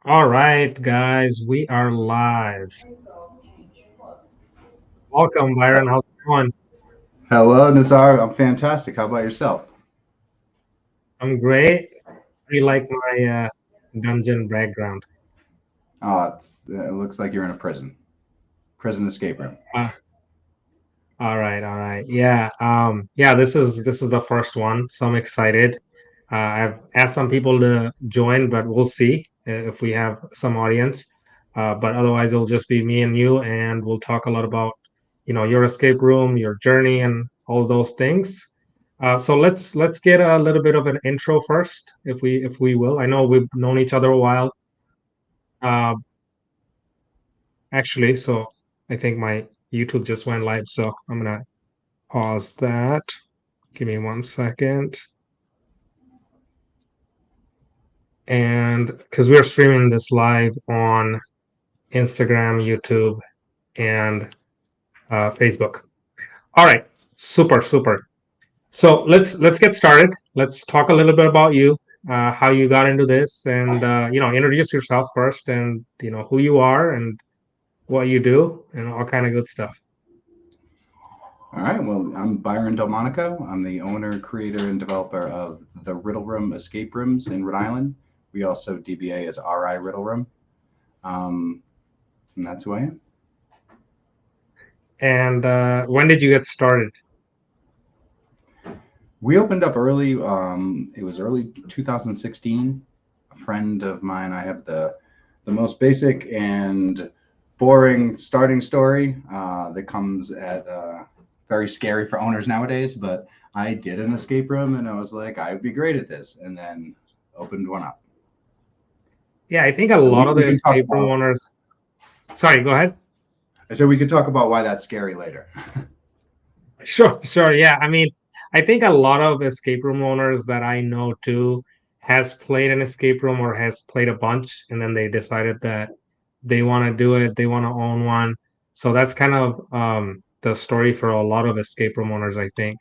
All right, guys, we are live. Welcome, Byron. How's it going? Hello, Nazar. I'm fantastic. How about yourself? I'm great. I like my dungeon background. It looks like you're in a prison escape room. Uh, all right, all right. Yeah. This is the first one, so I'm excited. I've asked some people to join, but we'll see if we have some audience. But otherwise, it'll just be me and you, and we'll talk a lot about, your escape room, your journey, and all those things. So let's get a little bit of an intro first, if we will. I know we've known each other a while, uh, actually. So I think my YouTube just went live, so I'm gonna pause that. Give me 1 second. And because we're streaming this live on Instagram, YouTube, and Facebook. All right, super, super. So let's get started. Let's talk a little bit about you, how you got into this, and introduce yourself first, and who you are and what you do, and all kind of good stuff. All right. Well, I'm Byron Delmonico. I'm the owner, creator, and developer of the Riddle Room escape rooms in Rhode Island. We also DBA as Ri Riddle Room. Um, and that's who I am. And when did you get started? We opened up early. It was early 2016. A friend of mine, I have the most basic and boring starting story that comes at very scary for owners nowadays. But I did an escape room, and I was like, I would be great at this, and then opened one up. Yeah, I think a So lot we, of we the can talk escape room about. owners. Sorry, go ahead. I said we could talk about why that's scary later. Sure, sure. Yeah. I mean, I think a lot of escape room owners that I know too has played an escape room or has played a bunch, and then they decided that they want to do it, they want to own one. So that's kind of the story for a lot of escape room owners, I think.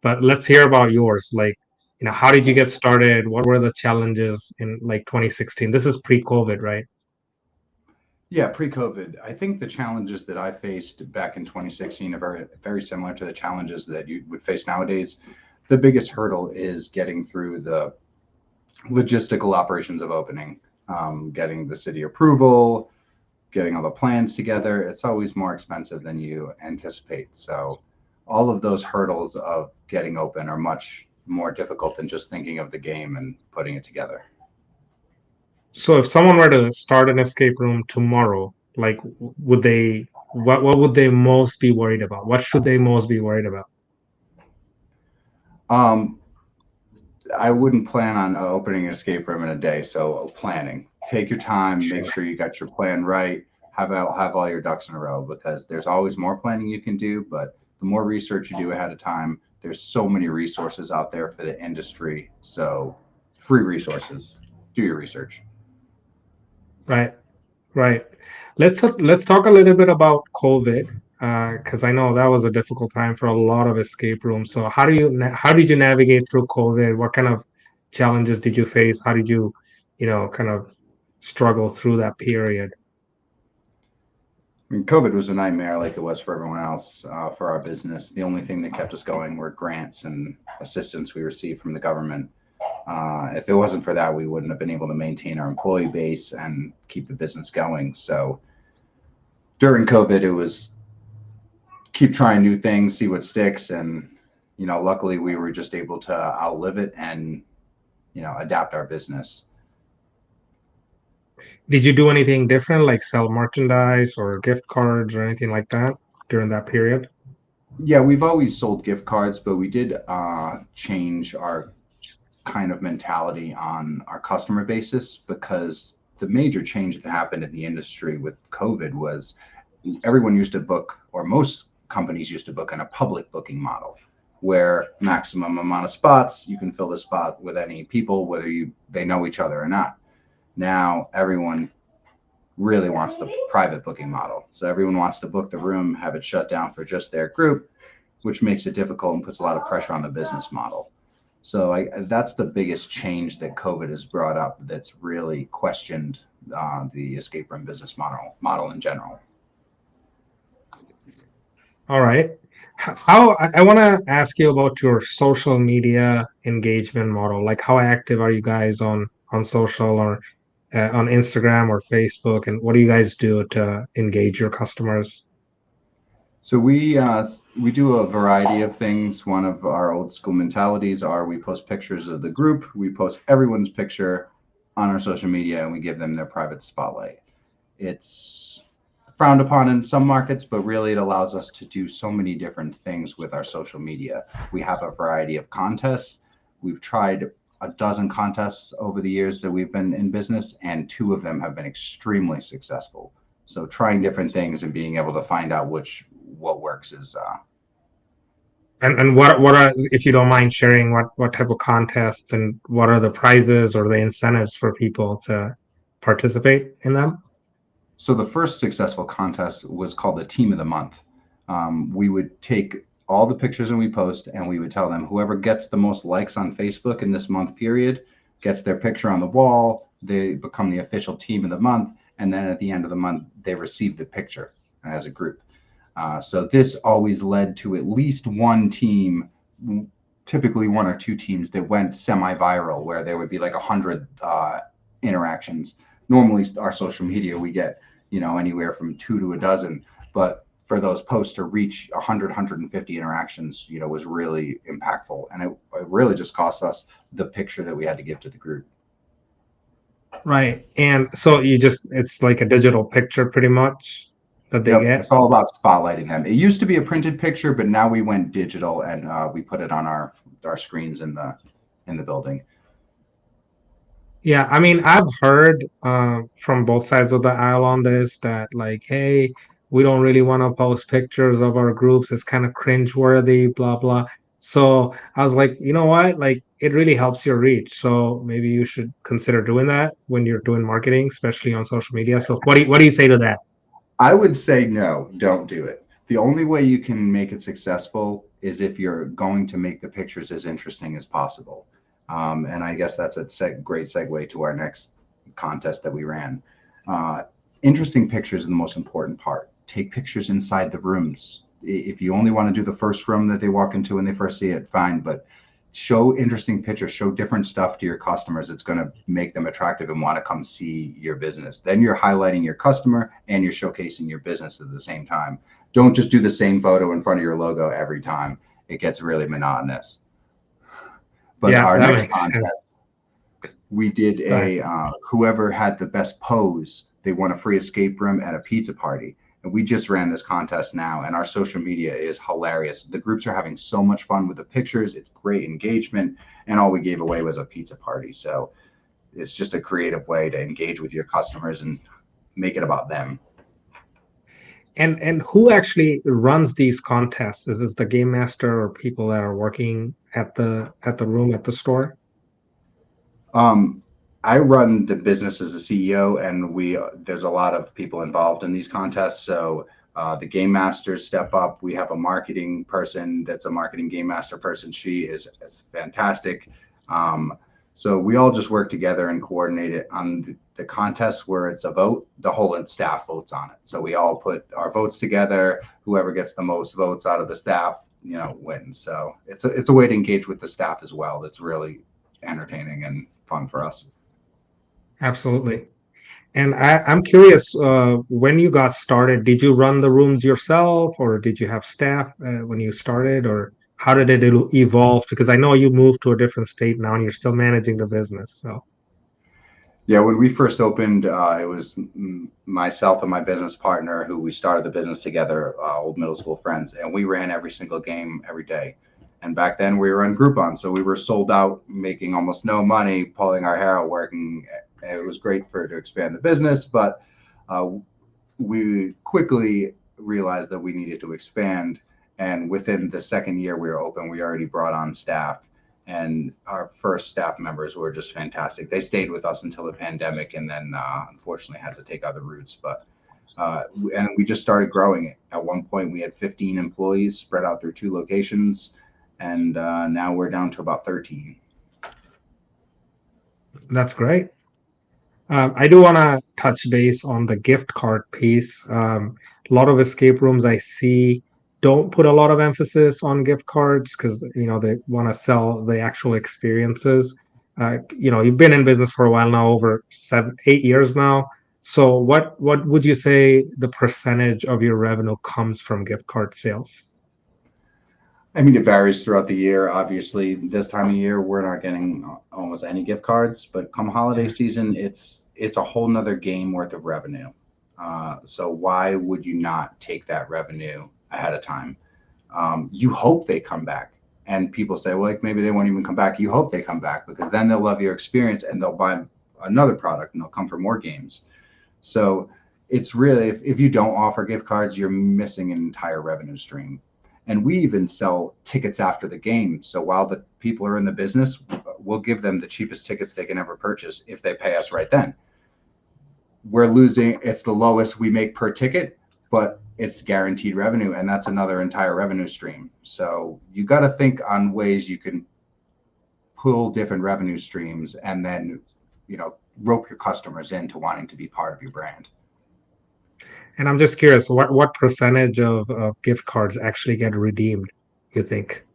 But let's hear about yours. Like, how did you get started? What were the challenges in like 2016? This is pre-COVID, right? Yeah, pre-COVID, I think the challenges that I faced back in 2016 are very similar to the challenges that you would face nowadays. The biggest hurdle is getting through the logistical operations of opening, getting the city approval, getting all the plans together. It's always more expensive than you anticipate. So, all of those hurdles of getting open are much more difficult than just thinking of the game and putting it together. So if someone were to start an escape room tomorrow, like would they what would they most be worried about? What should they most be worried about? Um, I wouldn't plan on opening an escape room in a day. So planning, take your time, make Sure. sure you got your plan right, have all your ducks in a row because there's always more planning you can do. But the more research you do ahead of time, there's so many resources out there for the industry. So free resources, do your research. Right. Right. Let's talk a little bit about COVID, because I know that was a difficult time for a lot of escape rooms. So how did you navigate through COVID? What kind of challenges did you face? How did you, kind of struggle through that period? I mean, COVID was a nightmare like it was for everyone else for our business. The only thing that kept us going were grants and assistance we received from the government. If it wasn't for that, we wouldn't have been able to maintain our employee base and keep the business going. So during COVID, it was keep trying new things, see what sticks, and luckily we were just able to outlive it and adapt our business. Did you do anything different, like sell merchandise or gift cards or anything like that during that period? Yeah, we've always sold gift cards, but we did change our kind of mentality on our customer basis because the major change that happened in the industry with COVID was everyone used to book, or most companies used to book on a public booking model where maximum amount of spots, you can fill the spot with any people, whether they know each other or not. Now everyone really wants the private booking model. So everyone wants to book the room, have it shut down for just their group, which makes it difficult and puts a lot of pressure on the business model. So that's the biggest change that COVID has brought up. That's really questioned the escape room business model in general. All right. How I want to ask you about your social media engagement model. Like, how active are you guys on social or on Instagram or Facebook, and what do you guys do to engage your customers? So we do a variety of things. One of our old school mentalities are we post pictures of the group. We post everyone's picture on our social media, and we give them their private spotlight. It's frowned upon in some markets, but really it allows us to do so many different things with our social media. We have a variety of contests. We've tried a dozen contests over the years that we've been in business, and two of them have been extremely successful. So trying different things and being able to find out what works is And what are, if you don't mind sharing, what type of contests and what are the prizes or the incentives for people to participate in them? so the first successful contest was called the Team of the Month. We would take all the pictures and we post, and we would tell them whoever gets the most likes on Facebook in this month period gets their picture on the wall. They become the official Team of the Month, and then at the end of the month, they receive the picture as a group. So this always led to at least one team, typically one or two teams that went semi-viral, where there would be like 100 interactions. Normally, our social media we get anywhere from 2 to a dozen, but for those posts to reach 100, 150 interactions, was really impactful, and it really just cost us the picture that we had to give to the group. Right. And so it's like a digital picture pretty much that they Yep, get. it's all about spotlighting them. It used to be a printed picture, but now we went digital and we put it on our screens in the building. Yeah, I mean, I've heard from both sides of the aisle on this that like, hey, we don't really want to post pictures of our groups. It's kind of cringeworthy, blah blah. So I was like, you know what? Like, it really helps your reach. So maybe you should consider doing that when you're doing marketing, especially on social media. So what do you say to that? I would say no, don't do it. The only way you can make it successful is if you're going to make the pictures as interesting as possible. And I guess that's a great segue to our next contest that we ran. Uh, Interesting pictures are the most important part. Take pictures inside the rooms. If you only want to do the first room that they walk into when they first see it, fine. But show interesting pictures, show different stuff to your customers. It's going to make them attractive and want to come see your business. Then you're highlighting your customer and you're showcasing your business at the same time. Don't just do the same photo in front of your logo every time. It gets really monotonous. But Yeah, our that next makes sense. contest, we did Right. whoever had the best pose, they won a free escape room and a pizza party. And we just ran this contest now, and our social media is hilarious. The groups are having so much fun with the pictures. It's great engagement, and all we gave away was a pizza party. So it's just a creative way to engage with your customers and make it about them. And who actually runs these contests? Is this the game master or people that are working at the room at the store? Um, I run the business as a CEO, and we there's a lot of people involved in these contests. So the game masters step up. We have a marketing person that's a marketing game master person. She is fantastic. Um, so we all just work together and coordinate it on the contest where it's a vote. The whole staff votes on it. So we all put our votes together. Whoever gets the most votes out of the staff, wins. So it's a way to engage with the staff as well. That's really entertaining and fun for us. Absolutely. And I'm curious, when you got started, did you run the rooms yourself or did you have staff when you started, or how did it evolve? Because I know you moved to a different state now and you're still managing the business. So, Yeah, when we first opened, it was myself and my business partner who we started the business together, old middle school friends, and we ran every single game every day. And back then we were on Groupon, so we were sold out, making almost no money, pulling our hair out, working. It was great to expand the business, but uh, we quickly realized that we needed to expand. And within the second year we were open, we already brought on staff. And our first staff members were just fantastic. They stayed with us until the pandemic, and then unfortunately had to take other routes. But and we just started growing it. At one point, we had 15 employees spread out through two locations, and now we're down to about 13. That's great. I do want to touch base on the gift card piece. A lot of escape rooms I see don't put a lot of emphasis on gift cards because they want to sell the actual experiences. You've been in business for a while now, over 7, 8 years now. So what would you say the percentage of your revenue comes from gift card sales? I mean, it varies throughout the year. Obviously, this time of year, we're not getting almost any gift cards, but come holiday Yeah. season, it's a whole nother game worth of revenue. So why would you not take that revenue ahead of time? You hope they come back, and people say, well, like maybe they won't even come back. You hope they come back because then they'll love your experience and they'll buy another product and they'll come for more games. So it's really, if you don't offer gift cards, you're missing an entire revenue stream. And we even sell tickets after the game. So while the people are in the business, we'll give them the cheapest tickets they can ever purchase if they pay us right then. We're losing, it's the lowest we make per ticket, but it's guaranteed revenue. And that's another entire revenue stream. So you got to think on ways you can pull different revenue streams and then, rope your customers into wanting to be part of your brand. And I'm just curious, what percentage of gift cards actually get redeemed, you think?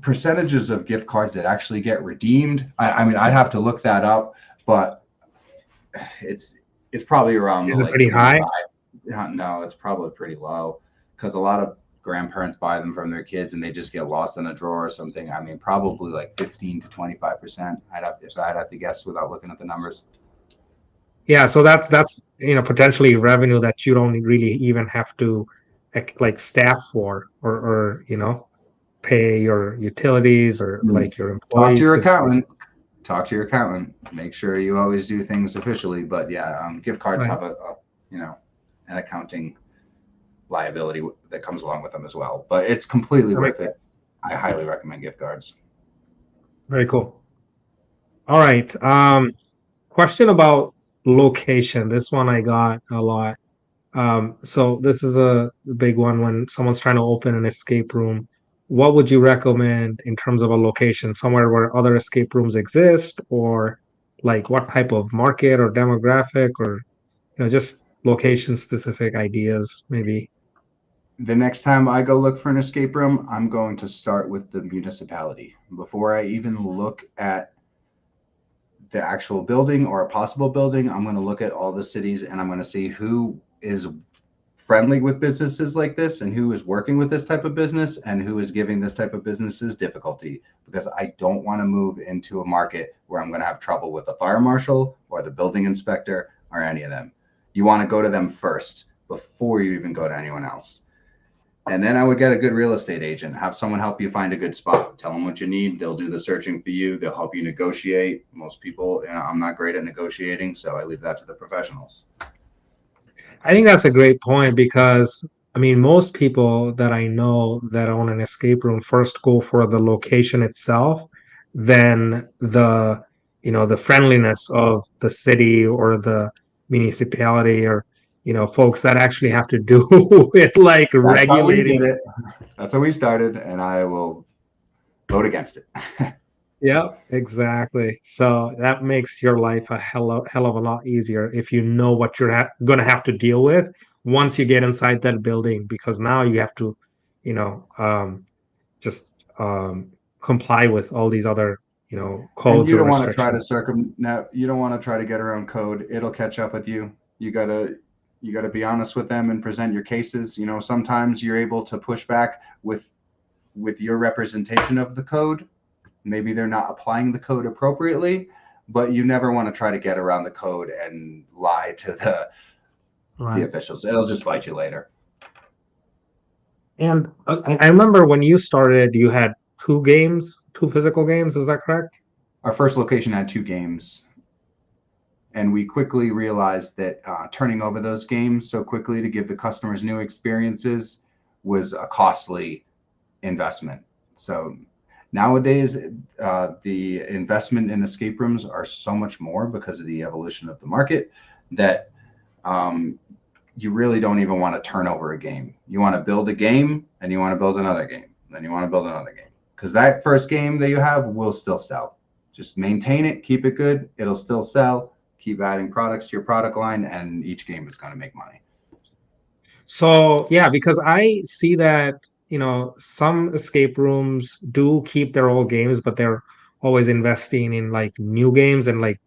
Percentages of gift cards that actually get redeemed. I mean, I'd have to look that up, but it's probably around the Is it like pretty high? 25. No, it's probably pretty low because a lot of grandparents buy them from their kids and they just get lost in a drawer or something. I mean, probably like 15 to 25%. I'd have to guess without looking at the numbers. Yeah, so that's potentially revenue that you don't really even have to like staff for or pay your utilities or Hmm. like your Talk to employees your because accountant. Talk to your accountant. Make sure you always do things officially. But yeah, gift cards right. have an accounting liability that comes along with them as well. But it's completely That worth makes it. sense. I highly recommend gift cards. Very cool. All right. Question about location. This one I got a lot. So this is a big one when someone's trying to open an escape room. What would you recommend in terms of a location? Somewhere where other escape rooms exist, or like what type of market or demographic, or just location specific ideas, maybe. The next time I go look for an escape room, I'm going to start with the municipality. Before I even look at the actual building or a possible building, I'm going to look at all the cities and I'm going to see who is friendly with businesses like this and who is working with this type of business and who is giving this type of businesses difficulty, because I don't want to move into a market where I'm going to have trouble with the fire marshal or the building inspector or any of them. You want to go to them first before you even go to anyone else. And then I would get a good real estate agent, have someone help you find a good spot, tell them what you need. They'll do the searching for you. They'll help you negotiate. Most people, I'm not great at negotiating, so I leave that to the professionals. I think that's a great point because I mean, most people that I know that own an escape room first go for the location itself, then the friendliness of the city or the municipality or folks that actually have to do with like That's how we did regulating. it. That's how we started, and I will vote against it. Yeah, exactly. So that makes your life a hell of a lot easier if you know what you're going to have to deal with once you get inside that building, because now you have to, you know, um, just comply with all these other, And codes you or don't want to try restrictions. to you don't want to try to get around code. It'll catch up with you. You gotta be honest with them and present your cases. Sometimes you're able to push back with your representation of the code. Maybe they're not applying the code appropriately, but you never want to try to get around the code and lie to the Right. officials. It'll just bite you later. And I remember when you started, you had two physical games. Is that correct? Our first location had 2 games, and we quickly realized that turning over those games so quickly to give the customers new experiences was a costly investment. So nowadays, the investment in escape rooms are so much more because of the evolution of the market that um, you really don't even want to turn over a game. You want to build a game and you want to build another game. Then you want to build another game because that first game that you have will still sell. Just maintain it, keep it good. It'll still sell. Keep adding products to your product line, and each game is going to make money. So yeah, because I see that, some escape rooms do keep their old games, but they're always investing in like new games and like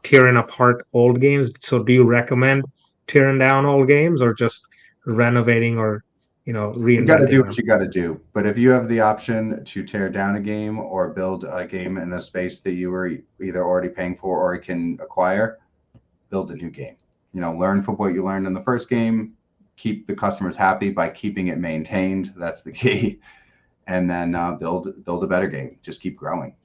tearing apart old games. So do you recommend tearing down old games or just renovating or, You got to do reinventing what them? you got to do. But if you have the option to tear down a game or build a game in a space that you were either already paying for or you can acquire, build a new game. Learn from what you learned in the first game, keep the customers happy by keeping it maintained. That's the key. And then build a better game. Just keep growing.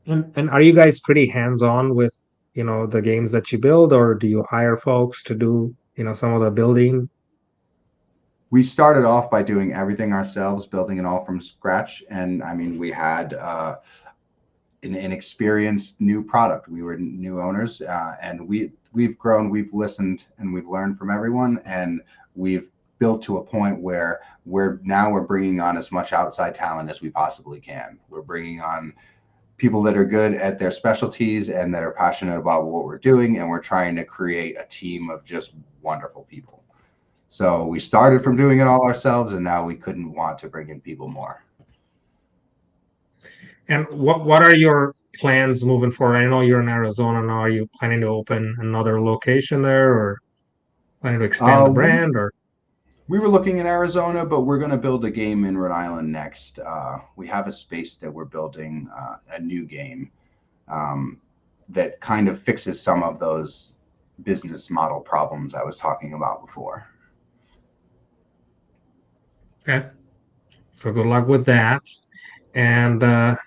And are you guys pretty hands-on with, the games that you build, or do you hire folks to do, some of the building? We started off by doing everything ourselves, building it all from scratch. And I mean, we had an inexperienced new product. We were new owners, and we've grown, we've listened, and we've learned from everyone, and we've built to a point where we're bringing on as much outside talent as we possibly can. We're bringing on people that are good at their specialties and that are passionate about what we're doing, and we're trying to create a team of just wonderful people. So we started from doing it all ourselves, and now we couldn't want to bring in people more. And what are your plans moving forward? I know you're in Arizona now. Are you planning to open another location there, or planning to expand the We brand, or we were looking in Arizona, but we're going to build a game in Rhode Island next. We have a space that we're building a new game um, that kind of fixes some of those business model problems I was talking about before. okay? So good luck with that. And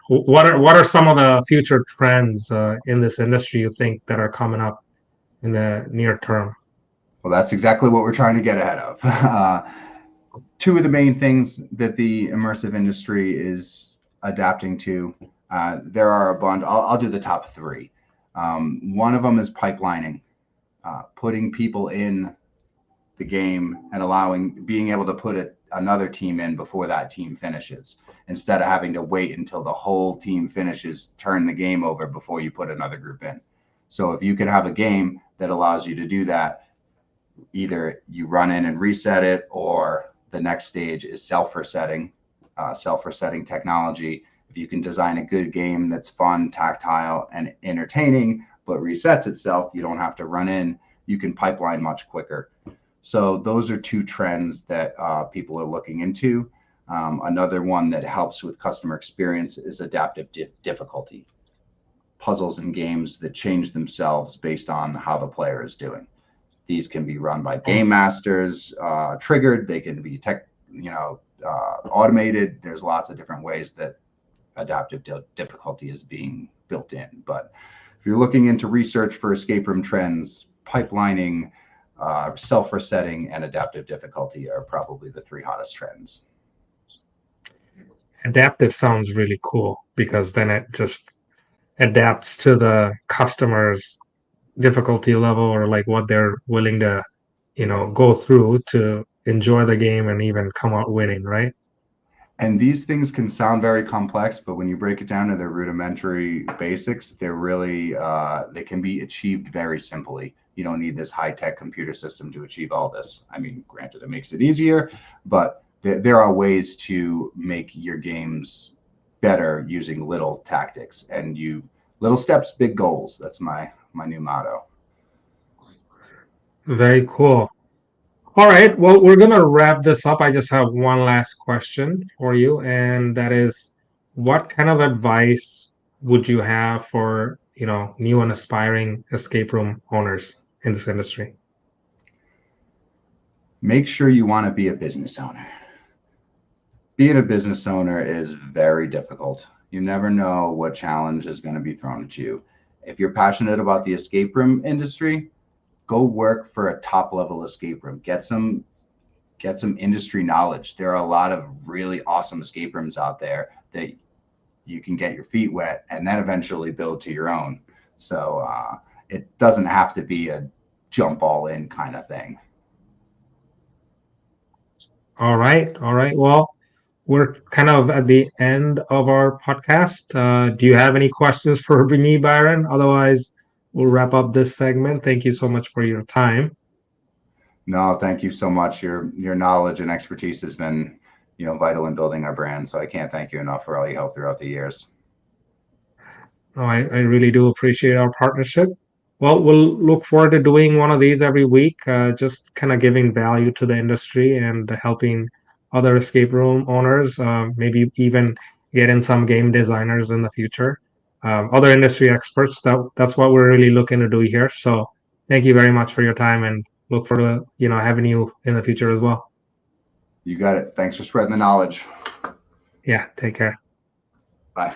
what are some of the future trends in this industry you think that are coming up in the near term? Well, that's exactly what we're trying to get ahead of. Two of the main things that the immersive industry is adapting to. There are a bunch. I'll do the top three. One of them is pipelining, putting people in the game and being able to put another team in before that team finishes, instead of having to wait until the whole team finishes, turn the game over before you put another group in. So if you can have a game that allows you to do that, either you run in and reset it, or the next stage is self-resetting technology. If you can design a good game that's fun, tactile, and entertaining, but resets itself, you don't have to run in, you can pipeline much quicker. So those are two trends that people are looking into. Another one that helps with customer experience is adaptive difficulty. Puzzles and games that change themselves based on how the player is doing. These can be run by game masters, triggered. They can be automated. There's lots of different ways that adaptive difficulty is being built in. But if you're looking into research for escape room trends, pipelining, self-resetting, and adaptive difficulty are probably the three hottest trends. Adaptive sounds really cool because then it just adapts to the customer's difficulty level or like what they're willing to, go through to enjoy the game and even come out winning, right? And these things can sound very complex, but when you break it down to their rudimentary basics, they're really they can be achieved very simply. You don't need this high-tech computer system to achieve all this. I mean, granted, it makes it easier, but there are ways to make your games better using little tactics and little steps, big goals. That's my new motto. Very cool. All right. Well, we're going to wrap this up. I just have one last question for you, and that is, what kind of advice would you have for, new and aspiring escape room owners in this industry? Make sure you want to be a business owner. Being a business owner is very difficult. You never know what challenge is going to be thrown at you. If you're passionate about the escape room industry, go work for a top level escape room. Get some industry knowledge. There are a lot of really awesome escape rooms out there that you can get your feet wet and then eventually build to your own. So it doesn't have to be a jump all in kind of thing. All right. All right. Well, we're kind of at the end of our podcast. Do you have any questions for me, Byron? Otherwise, we'll wrap up this segment. Thank you so much for your time. No, thank you so much. Your knowledge and expertise has been, vital in building our brand. So I can't thank you enough for all your help throughout the years. No, I really do appreciate our partnership. Well, we'll look forward to doing one of these every week, just kind of giving value to the industry and helping other escape room owners, maybe even get in some game designers in the future, other industry experts. That's what we're really looking to do here. So thank you very much for your time and look forward to, having you in the future as well. You got it. Thanks for spreading the knowledge. Yeah, take care. Bye.